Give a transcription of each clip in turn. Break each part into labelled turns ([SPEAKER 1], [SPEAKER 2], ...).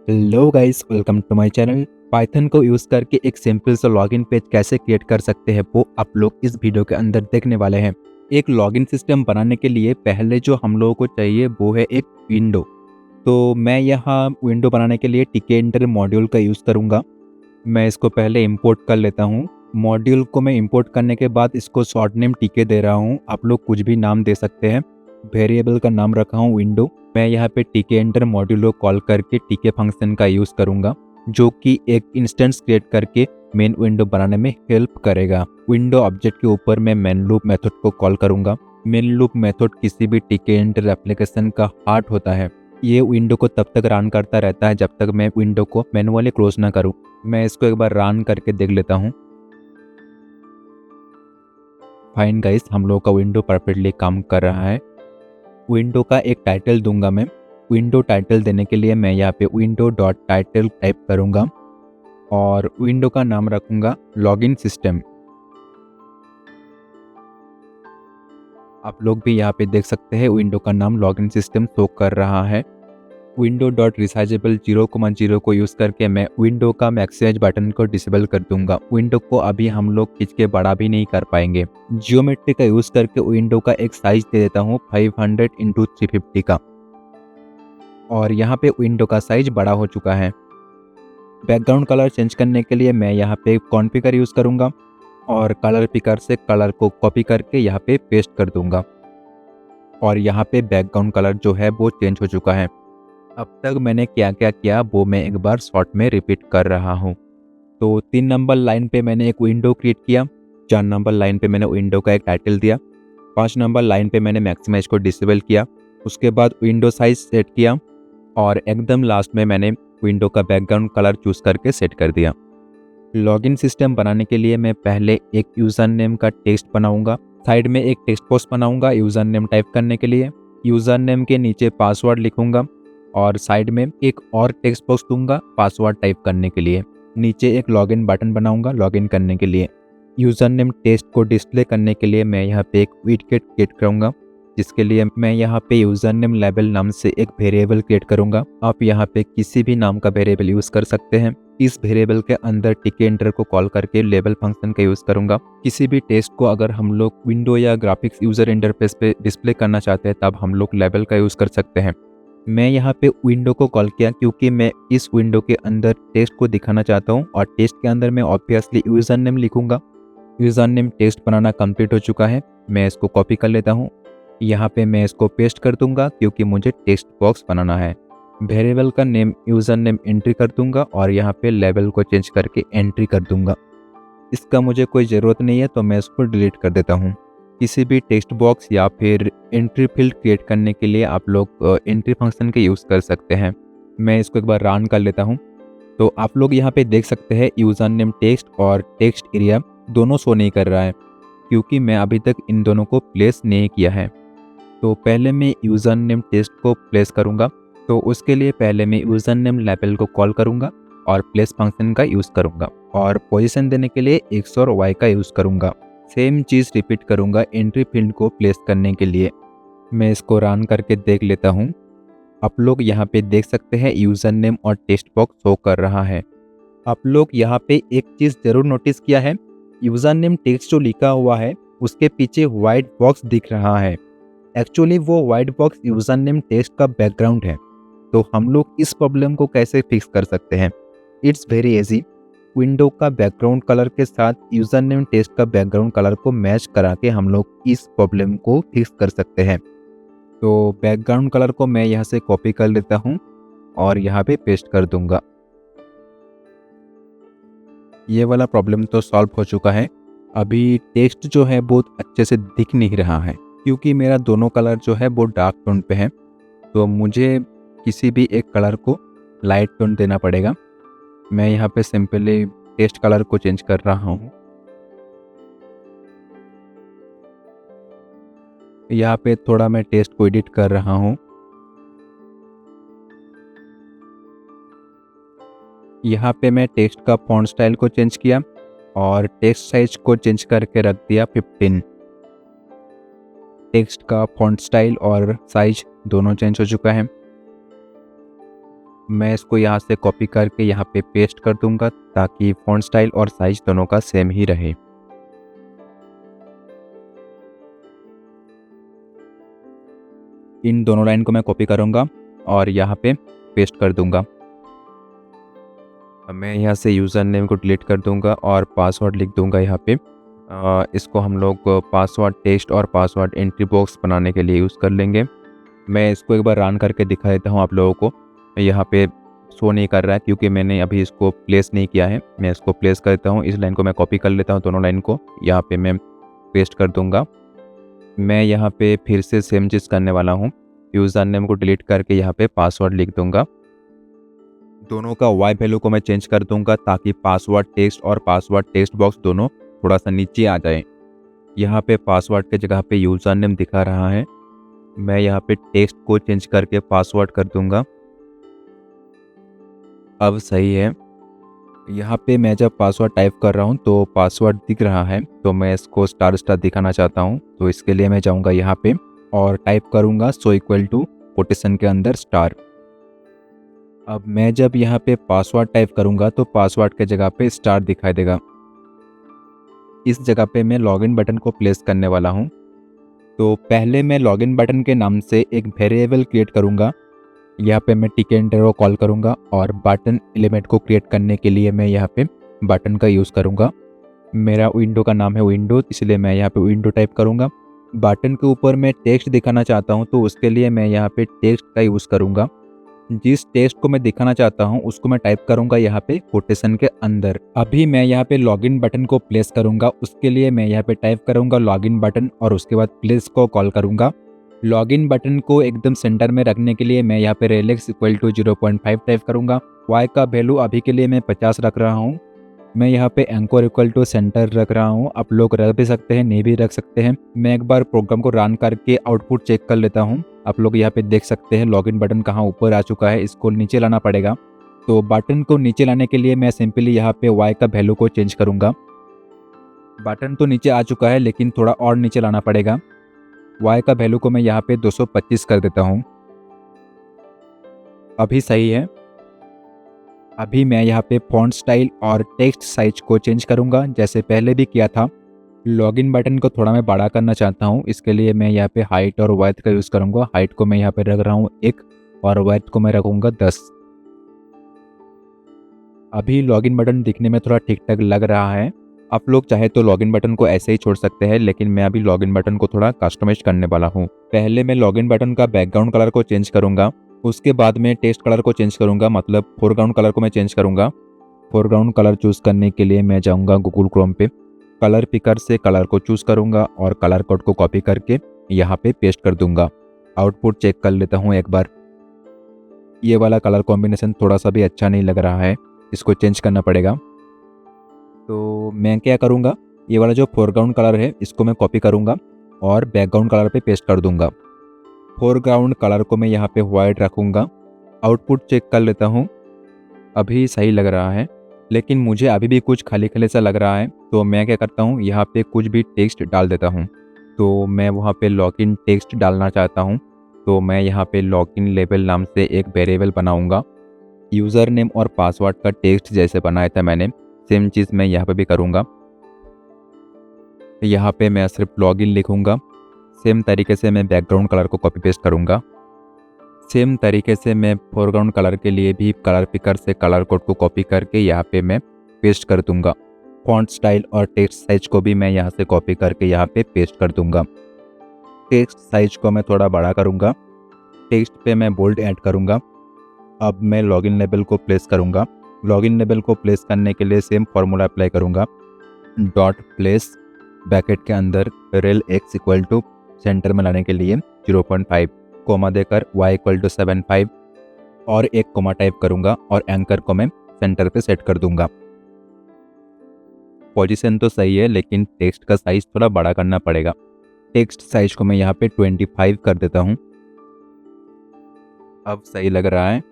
[SPEAKER 1] Hello guys, welcome to my channel. Python को use करके एक सिंपल सा लॉगिन पेज कैसे क्रिएट कर सकते हैं वो आप लोग इस वीडियो के अंदर देखने वाले हैं। एक लॉगिन सिस्टम बनाने के लिए पहले जो हम लोगों को चाहिए वो है एक विंडो। तो मैं यहाँ विंडो बनाने के लिए टिकेंडर मॉड्यूल का यूज़ करूँगा। मैं इसको पहले इंपोर्ट कर लेता हूँ। मॉड्यूल को मैं इंपोर्ट करने के बाद इसको शॉर्ट नेम टीके दे रहा हूँ। आप लोग कुछ भी नाम दे सकते हैं। वेरिएबल का नाम रखा हूँ विंडो। मैं यहाँ पे टीके एंटर मॉड्यूल को कॉल करके टीके फंक्शन का यूज़ करूँगा, जो कि एक इंस्टेंस क्रिएट करके मेन विंडो बनाने में हेल्प करेगा। विंडो ऑब्जेक्ट के ऊपर मैं मेन लूप मेथड को कॉल करूँगा। मेन लूप मेथड किसी भी टीके एंटर एप्लीकेशन का हार्ट होता है। ये विंडो को तब तक रन करता रहता है जब तक मैं विंडो को मैनुअली क्लोज ना करूँ। मैं इसको एक बार रन करके देख लेता हूँ। फाइन गाइस, हम लोग का विंडो परफेक्टली काम कर रहा है। विंडो का एक टाइटल दूंगा मैं। विंडो टाइटल देने के लिए मैं यहाँ पे विंडो डॉट टाइटल टाइप करूँगा और विंडो का नाम रखूँगा लॉगिन सिस्टम। आप लोग भी यहाँ पे देख सकते हैं विंडो का नाम लॉगिन सिस्टम शो कर रहा है। विंडो डॉट रिसाइजेबल 0,0 को यूज़ करके मैं विंडो का मैक्सिमाइज बटन को डिसेबल कर दूंगा। विंडो को अभी हम लोग खींच के बड़ा भी नहीं कर पाएंगे। जियोमेट्री का यूज़ करके विंडो का एक साइज दे देता हूँ 500 इंटू 350 का, और यहाँ पे विंडो का साइज बड़ा हो चुका है। बैकग्राउंड कलर चेंज करने के लिए मैं यहाँ पे कॉन्फ़िगर यूज़ करूँगा और कलर पिकर से कलर को कॉपी करके यहाँ पे पेस्ट कर दूंगा, और यहाँ पे बैकग्राउंड कलर जो है वो चेंज हो चुका है। अब तक मैंने क्या क्या किया वो मैं एक बार शॉर्ट में रिपीट कर रहा हूँ। तो 3 नंबर लाइन पे मैंने एक विंडो क्रिएट किया। 4 नंबर लाइन पे मैंने विंडो का एक टाइटल दिया। 5 नंबर लाइन पे मैंने मैक्सिमाइज को डिसेबल किया। उसके बाद विंडो साइज सेट किया और एकदम लास्ट में मैंने विंडो का बैकग्राउंड कलर चूज़ करके सेट कर दिया। लॉगिन सिस्टम बनाने के लिए मैं पहले एक यूज़र नेम का टेक्स्ट बनाऊंगा। साइड में एक टेक्स्ट बॉक्स बनाऊंगा यूज़र नेम टाइप करने के लिए। यूज़र नेम के नीचे पासवर्ड लिखूंगा और साइड में एक और टेक्स्ट बॉक्स दूंगा पासवर्ड टाइप करने के लिए। नीचे एक लॉगिन बटन बनाऊंगा लॉगिन करने के लिए। यूज़र नेम टेक्स्ट को डिस्प्ले करने के लिए मैं यहाँ पे एक विडजेट क्रिएट करूँगा, जिसके लिए मैं यहाँ पे यूज़र नेम लेबल नाम से एक वेरिएबल क्रिएट करूँगा। आप यहाँ पे किसी भी नाम का वेरिएबल यूज़ कर सकते हैं। इस वेरिएबल के अंदर टिके एंटर को कॉल करके लेबल फंक्शन का यूज़ करूँगा। किसी भी टेक्स्ट को अगर हम लोग विंडो या ग्राफिक्स यूज़र इंटरफेस पे डिस्प्ले करना चाहते हैं तब हम लोग लेबल का यूज़ कर सकते हैं। मैं यहाँ पे विंडो को कॉल किया क्योंकि मैं इस विंडो के अंदर टेक्स्ट को दिखाना चाहता हूँ, और टेक्स्ट के अंदर मैं ऑब्वियसली यूज़र नेम लिखूंगा। यूज़र नेम टेक्स्ट बनाना कंप्लीट हो चुका है। मैं इसको कॉपी कर लेता हूँ। यहाँ पे मैं इसको पेस्ट कर दूंगा क्योंकि मुझे टेक्स्ट बॉक्स बनाना है। वेरिएबल का नेम यूज़र नेम एंट्री कर दूंगा और यहाँ पे लेबल को चेंज करके एंट्री कर दूंगा। इसका मुझे कोई ज़रूरत नहीं है तो मैं इसको डिलीट कर देता हूँ। किसी भी टेक्स्ट बॉक्स या फिर एंट्री फील्ड क्रिएट करने के लिए आप लोग एंट्री फंक्शन के यूज़ कर सकते हैं। मैं इसको एक बार रन कर लेता हूँ। तो आप लोग यहाँ पे देख सकते हैं यूज़र नेम टेक्स्ट और टेक्स्ट एरिया दोनों शो नहीं कर रहा है क्योंकि मैं अभी तक इन दोनों को प्लेस नहीं किया है। तो पहले मैं यूज़र नेम टेक्स्ट को प्लेस करूँगा। तो उसके लिए पहले मैं यूज़र नेम लेबल को कॉल करूँगा और प्लेस फंक्शन का यूज़ करूँगा, और पोजीशन देने के लिए एक्स और वाई का यूज़ करूँगा। सेम चीज़ रिपीट करूँगा एंट्री फील्ड को प्लेस करने के लिए। मैं इसको रन करके देख लेता हूँ। आप लोग यहाँ पे देख सकते हैं यूज़र नेम और टेक्स्ट बॉक्स शो कर रहा है। आप लोग यहाँ पे एक चीज़ ज़रूर नोटिस किया है, यूज़र नेम टेक्स्ट जो लिखा हुआ है उसके पीछे वाइट बॉक्स दिख रहा है। एक्चुअली वो white box user name text का बैकग्राउंड है। तो हम लोग इस प्रॉब्लम को कैसे फिक्स कर सकते हैं? It's very easy. विंडो का बैकग्राउंड कलर के साथ यूज़र नेम टेक्स्ट का बैकग्राउंड कलर को मैच करा के हम लोग इस प्रॉब्लम को फिक्स कर सकते हैं। तो बैकग्राउंड कलर को मैं यहाँ से कॉपी कर लेता हूँ और यहाँ पे पेस्ट कर दूंगा। ये वाला प्रॉब्लम तो सॉल्व हो चुका है। अभी टेक्स्ट जो है बहुत अच्छे से दिख नहीं रहा है क्योंकि मेरा दोनों कलर जो है वो डार्क टोन पे है। तो मुझे किसी भी एक कलर को लाइट टोन देना पड़ेगा। मैं यहाँ पे सिंपली टेक्स्ट कलर को चेंज कर रहा हूँ। यहाँ पे थोड़ा मैं टेक्स्ट को एडिट कर रहा हूँ। यहाँ पे मैं टेक्स्ट का फॉन्ट स्टाइल को चेंज किया और टेक्स्ट साइज को चेंज करके रख दिया 15। टेक्स्ट का फॉन्ट स्टाइल और साइज दोनों चेंज हो चुका है। मैं इसको यहाँ से कॉपी करके यहाँ पे पेस्ट कर दूंगा ताकि फॉन्ट स्टाइल और साइज दोनों का सेम ही रहे। इन दोनों लाइन को मैं कॉपी करूंगा और यहाँ पे पेस्ट कर दूंगा। मैं यहाँ से यूज़र नेम को डिलीट कर दूंगा और पासवर्ड लिख दूंगा यहाँ पे। इसको हम लोग पासवर्ड टेस्ट और पासवर्ड एंट्री बॉक्स बनाने के लिए यूज़ कर लेंगे। मैं इसको एक बार रन करके दिखा देता हूँ आप लोगों को। यहाँ पे शो नहीं कर रहा है क्योंकि मैंने अभी इसको प्लेस नहीं किया है। मैं इसको प्लेस कर देता हूँ। इस लाइन को मैं कॉपी कर लेता हूँ, दोनों लाइन को यहाँ पे मैं पेस्ट कर दूंगा। मैं यहाँ पे फिर से सेम चीज़ करने वाला हूँ। यूज़र नेम को डिलीट करके यहाँ पे पासवर्ड लिख दूंगा। दोनों का वाई वैल्यू को मैं चेंज कर दूंगा ताकि पासवर्ड टेक्स्ट और पासवर्ड टेक्स्ट बॉक्स दोनों थोड़ा सा नीचे आ जाए। यहाँ पे पासवर्ड के जगह पे यूज़र नेम दिखा रहा है। मैं यहाँ पे टेक्स्ट को चेंज करके पासवर्ड कर दूंगा। अब सही है। यहाँ पे मैं जब पासवर्ड टाइप कर रहा हूँ तो पासवर्ड दिख रहा है, तो मैं इसको स्टार स्टार दिखाना चाहता हूँ। तो इसके लिए मैं जाऊँगा यहाँ पे और टाइप करूँगा सो इक्वल टू कोटेशन के अंदर स्टार। अब मैं जब यहाँ पे पासवर्ड टाइप करूँगा तो पासवर्ड के जगह पे स्टार दिखाई देगा। इस जगह पे मैं लॉगिन बटन को प्लेस करने वाला हूँ। तो पहले मैं लॉगिन बटन के नाम से एक वेरिएबल क्रिएट करूँगा। यहाँ पे मैं टिकेंटर को कॉल करूँगा और बटन एलिमेंट को क्रिएट करने के लिए मैं यहाँ पे बटन का यूज़ करूँगा। मेरा विंडो का नाम है विंडो, इसलिए मैं यहाँ पे विंडो टाइप करूँगा। बटन के ऊपर मैं टेक्स्ट दिखाना चाहता हूँ तो उसके लिए मैं यहाँ पे टेक्स्ट का यूज़ करूँगा। जिस टेक्स्ट को मैं दिखाना चाहता हूँ उसको मैं टाइप करूँगा यहाँ पे कोटेशन के अंदर। अभी मैं यहाँ पे लॉगिन बटन को प्लेस करूँगा। उसके लिए मैं यहाँ पे टाइप करूँगा लॉगिन बटन और उसके बाद प्लेस को कॉल करूँगा। लॉगिन बटन को एकदम सेंटर में रखने के लिए मैं यहाँ पे रेलेक्स इक्वल टू 0.5 टाइप करूँगा। वाई का वैल्यू अभी के लिए मैं 50 रख रहा हूँ। मैं यहाँ पे एंकर इक्वल टू सेंटर रख रहा हूँ। आप लोग रख भी सकते हैं, नहीं भी रख सकते हैं। मैं एक बार प्रोग्राम को रन करके आउटपुट चेक कर लेता हूँ। आप लोग यहाँ पे देख सकते हैं लॉगिन बटन कहाँ ऊपर आ चुका है, इसको नीचे लाना पड़ेगा। तो बटन को नीचे लाने के लिए मैं सिंपली यहाँ पे वाई का वैल्यू को चेंज करूँगा। बटन तो नीचे आ चुका है लेकिन थोड़ा और नीचे लाना पड़ेगा। वाई का वैल्यू को मैं यहाँ पे 225 कर देता हूँ। अभी सही है। अभी मैं यहाँ पे फॉन्ट स्टाइल और टेक्स्ट साइज को चेंज करूँगा जैसे पहले भी किया था। लॉगिन बटन को थोड़ा मैं बड़ा करना चाहता हूँ, इसके लिए मैं यहाँ पे हाइट और वाइथ का यूज़ करूँगा। हाइट को मैं यहाँ पे रख रहा हूँ 1 और वाइथ को मैं रखूँगा 10। अभी लॉगिन बटन दिखने में थोड़ा ठीक ठाक लग रहा है। आप लोग चाहे तो लॉगिन बटन को ऐसे ही छोड़ सकते हैं, लेकिन मैं अभी लॉगिन बटन को थोड़ा कस्टमाइज करने वाला हूँ। पहले मैं लॉगिन बटन का बैकग्राउंड कलर को चेंज करूँगा। उसके बाद में टेक्स्ट कलर को चेंज करूँगा, मतलब फोरग्राउंड कलर को मैं चेंज करूँगा। फोरग्राउंड कलर चूज़ करने के लिए मैं जाऊँगा गूगल क्रोम पे, कलर पिकर से कलर को चूज़ करूँगा और कलर कोड को कॉपी करके यहाँ पे पेस्ट कर दूँगा। आउटपुट चेक कर लेता हूँ एक बार। ये वाला कलर कॉम्बिनेशन थोड़ा सा भी अच्छा नहीं लग रहा है, इसको चेंज करना पड़ेगा। तो मैं क्या करूँगा, ये वाला जो फोरग्राउंड कलर है इसको मैं कॉपी करूँगा और बैकग्राउंड कलर पे पेस्ट कर दूँगा। फोरग्राउंड कलर को मैं यहाँ पे वाइट रखूँगा। आउटपुट चेक कर लेता हूँ। अभी सही लग रहा है, लेकिन मुझे अभी भी कुछ खाली खाली सा लग रहा है। तो मैं क्या करता हूँ, यहाँ पे कुछ भी टेक्स्ट डाल देता हूँ। तो मैं वहाँ पे लॉगिन टेक्स्ट डालना चाहता हूँ। तो मैं यहाँ पे लॉगिन लेबल नाम से एक वेरिएबल बनाऊँगा। यूज़र नेम और पासवर्ड का टेक्स्ट जैसे बनाया था मैंने, सेम चीज़ मैं यहाँ पे भी करूँगा। यहाँ पे मैं सिर्फ लॉगिन लिखूँगा। सेम तरीके से मैं बैकग्राउंड कलर को कॉपी पेस्ट करूँगा। सेम तरीके से मैं फोरग्राउंड कलर के लिए भी कलर पिकर से कलर कोड को कॉपी करके यहाँ पे मैं पेस्ट कर दूँगा। फॉन्ट स्टाइल और टेक्स्ट साइज को भी मैं यहाँ से कॉपी करके यहाँ पे पेस्ट कर दूँगा। टेक्स्ट साइज को मैं थोड़ा बड़ा करूँगा। टेक्स्ट पे मैं बोल्ड ऐड करूँगा। अब मैं लॉगिन लेबल को प्लेस करूँगा। लॉगिन लेबल को प्लेस करने के लिए सेम फार्मूला अप्लाई करूँगा। डॉट प्लेस ब्रैकेट के अंदर rel x equal to centre में लाने के लिए 0.5 कोमा देकर y इक्वल टू 75 और एक कोमा टाइप करूँगा और एंकर को मैं सेंटर पे सेट कर दूँगा। पोजीशन तो सही है, लेकिन टेक्स्ट का साइज थोड़ा बड़ा करना पड़ेगा। टेक्स्ट साइज को मैं यहाँ पे 25 कर देता हूँ। अब सही लग रहा है।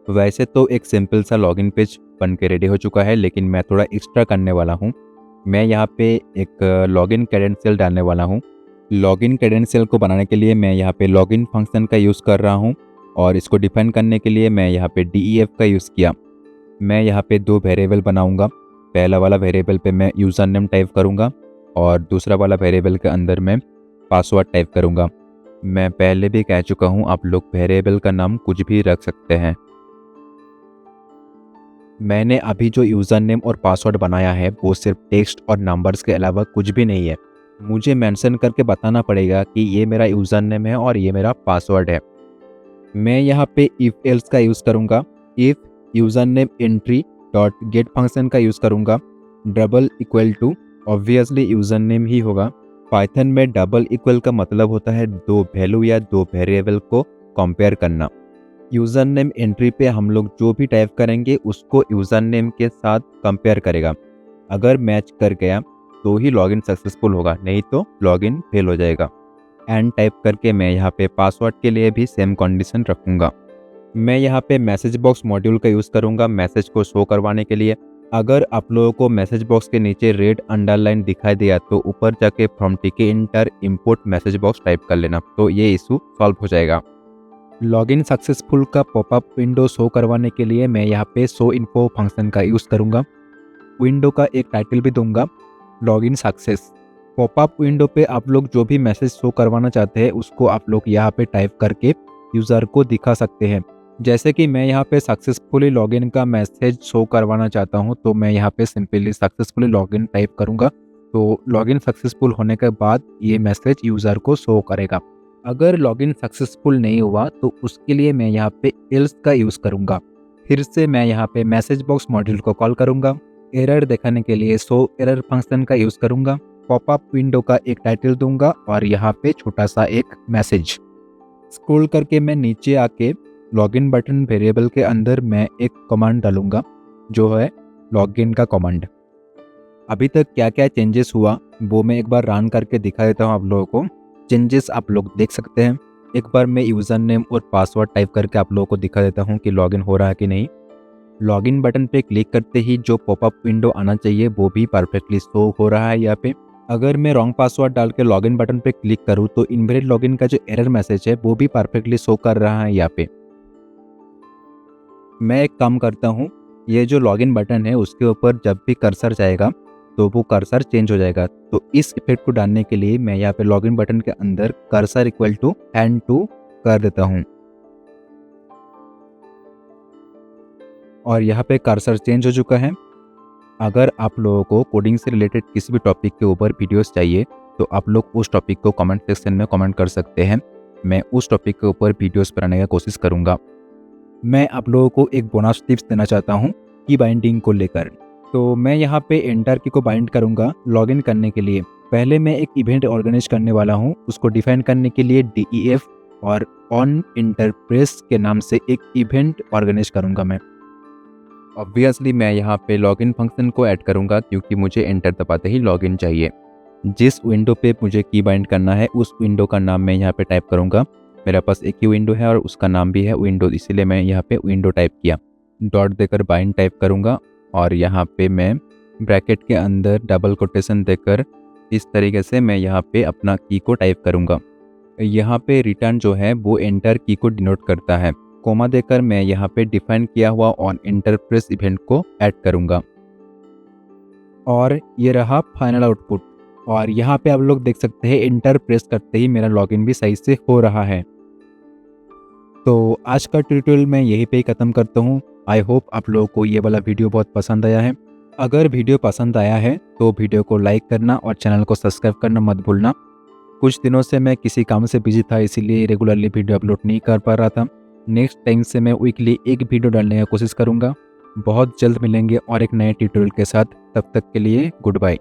[SPEAKER 1] वैसे तो एक सिंपल सा लॉगिन पेज बन के रेडी हो चुका है, लेकिन मैं थोड़ा एक्स्ट्रा करने वाला हूँ। मैं यहाँ पे एक लॉगिन क्रेडेंशियल डालने वाला हूँ। लॉगिन क्रेडेंशियल को बनाने के लिए मैं यहाँ पे लॉगिन फंक्शन का यूज़ कर रहा हूँ। और इसको डिफाइन करने के लिए मैं यहाँ पे DEF का यूज़ किया। मैं यहाँ पे 2 वेरिएबल बनाऊंगा। पहला वाला वेरिएबल पे मैं यूज़र नेम टाइप करूँगा और दूसरा वाला वेरिएबल के अंदर मैं पासवर्ड टाइप करूँगा। मैं पहले भी कह चुका हूँ, आप लोग वेरिएबल का नाम कुछ भी रख सकते हैं। मैंने अभी जो यूज़र नेम और पासवर्ड बनाया है वो सिर्फ टेक्स्ट और नंबर्स के अलावा कुछ भी नहीं है। मुझे मेंशन करके बताना पड़ेगा कि ये मेरा यूज़र नेम है और ये मेरा पासवर्ड है। मैं यहाँ पे इफ़ एल्स का यूज़ करूँगा। If user name entry dot get function का यूज़ करूँगा। Double equal to obviously user name ही होगा। पाइथन में डबल इक्वल का मतलब होता है 2 वैल्यू या 2 वेरिएबल को कंपेयर करना। यूज़र नेम एंट्री पे हम लोग जो भी टाइप करेंगे उसको यूज़र नेम के साथ कंपेयर करेगा। अगर मैच कर गया तो ही लॉगिन सक्सेसफुल होगा, नहीं तो लॉगिन फेल हो जाएगा। एंड टाइप करके मैं यहाँ पे पासवर्ड के लिए भी सेम कंडीशन रखूँगा। मैं यहाँ पे मैसेज बॉक्स मॉड्यूल का यूज़ करूँगा मैसेज को शो करवाने के लिए। अगर आप लोगों को मैसेज बॉक्स के नीचे रेड अंडरलाइन दिखाई दिया तो ऊपर जाके फ्रॉम टीके inter import message box type कर लेना, तो ये इशू सॉल्व हो जाएगा। लॉगिन सक्सेसफुल का पॉपअप विंडो शो करवाने के लिए मैं यहाँ पे शो इन्फो फंक्शन का यूज़ करूँगा। विंडो का एक टाइटल भी दूंगा, लॉगिन सक्सेस। पॉपअप विंडो पे आप लोग जो भी मैसेज शो करवाना चाहते हैं उसको आप लोग यहाँ पे टाइप करके यूज़र को दिखा सकते हैं। जैसे कि मैं यहाँ पे सक्सेसफुली लॉगिन का मैसेज शो करवाना चाहता हूँ, तो मैं यहाँ पे सिंपली सक्सेसफुली लॉगिन टाइप करूँगा, तो लॉगिन सक्सेसफुल होने के बाद ये मैसेज यूज़र को शो करेगा। अगर लॉगिन सक्सेसफुल नहीं हुआ तो उसके लिए मैं यहाँ पे एल्स का यूज़ करूँगा। फिर से मैं यहाँ पे मैसेज बॉक्स मॉड्यूल को कॉल करूँगा। एरर दिखाने के लिए शो एरर फंक्शन का यूज़ करूँगा। पॉपअप विंडो का एक टाइटल दूंगा और यहाँ पे छोटा सा एक मैसेज। स्क्रॉल करके मैं नीचे आके लॉगिन बटन वेरिएबल के अंदर मैं एक कमांड डालूंगा जो है लॉगिन का कमांड। अभी तक क्या क्या चेंजेस हुआ वो मैं एक बार रन करके दिखा देता हूँ आप लोगों को। चेंजेस आप लोग देख सकते हैं। एक बार मैं यूज़र नेम और पासवर्ड टाइप करके आप लोगों को दिखा देता हूँ कि लॉगिन हो रहा है कि नहीं। लॉगिन बटन पे क्लिक करते ही जो पॉपअप विंडो आना चाहिए वो भी परफेक्टली शो हो रहा है यहाँ पे। अगर मैं रॉन्ग पासवर्ड डाल के लॉगिन बटन पे क्लिक करूँ तो इनवैलिड लॉगिन का जो एरर मैसेज है वो भी परफेक्टली शो कर रहा है यहाँ पे। मैं एक काम करता हूँ, ये जो लॉगिन बटन है उसके ऊपर जब भी कर्सर जाएगा तो वो कर्सर चेंज हो जाएगा। तो इस इफेक्ट को डालने के लिए मैं यहाँ पे लॉगिन बटन के अंदर cursor equal to hand two कर देता हूँ और यहाँ पे कर्सर चेंज हो चुका है। अगर आप लोगों को कोडिंग से रिलेटेड किसी भी टॉपिक के ऊपर वीडियोस चाहिए तो आप लोग उस टॉपिक को कमेंट सेक्शन में कमेंट कर सकते हैं। मैं उस टॉपिक के ऊपर वीडियोस बनाने का कोशिश करूँगा। मैं आप लोगों को एक बोनस टिप्स देना चाहता हूँ की बाइंडिंग को लेकर। तो मैं यहाँ पे एंटर की को बाइंड करूँगा लॉगिन करने के लिए। पहले मैं एक इवेंट ऑर्गेनाइज करने वाला हूँ, उसको डिफाइन करने के लिए DEF और ऑन इंटरप्रेस के नाम से एक इवेंट ऑर्गेनाइज करूँगा मैं। ऑब्वियसली मैं यहाँ पे लॉगिन फंक्शन को ऐड करूँगा क्योंकि मुझे एंटर दबाते ही लॉगिन चाहिए। जिस विंडो पे मुझे की बाइंड करना है उस विंडो का नाम मैं यहाँ पे टाइप करूँगा। मेरे पास एक ही विंडो है और उसका नाम भी है विंडो, इसीलिए मैं यहाँ पे विंडो टाइप किया। डॉट देकर बाइंड टाइप करूँगा और यहाँ पे मैं ब्रैकेट के अंदर डबल कोटेशन देकर इस तरीके से मैं यहाँ पे अपना की को टाइप करूँगा। यहाँ पे रिटर्न जो है वो एंटर की को डिनोट करता है। कोमा देकर मैं यहाँ पे डिफाइन किया हुआ ऑन इंटरप्रेस इवेंट को ऐड करूँगा और ये रहा फाइनल आउटपुट। और यहाँ पे आप लोग देख सकते हैं इंटर प्रेस करते ही मेरा लॉगिन भी सही से हो रहा है। तो आज का ट्यूटोरियल मैं यहीं पे ही ख़त्म करता हूँ। आई होप आप लोगों को ये वाला वीडियो बहुत पसंद आया है। अगर वीडियो पसंद आया है तो वीडियो को लाइक करना और चैनल को सब्सक्राइब करना मत भूलना। कुछ दिनों से मैं किसी काम से बिजी था, इसीलिए रेगुलरली वीडियो अपलोड नहीं कर पा रहा था। नेक्स्ट टाइम से मैं वीकली एक वीडियो डालने की कोशिश करूँगा। बहुत जल्द मिलेंगे और एक नए ट्यूटोरियल के साथ। तब तक के लिए गुड बाय।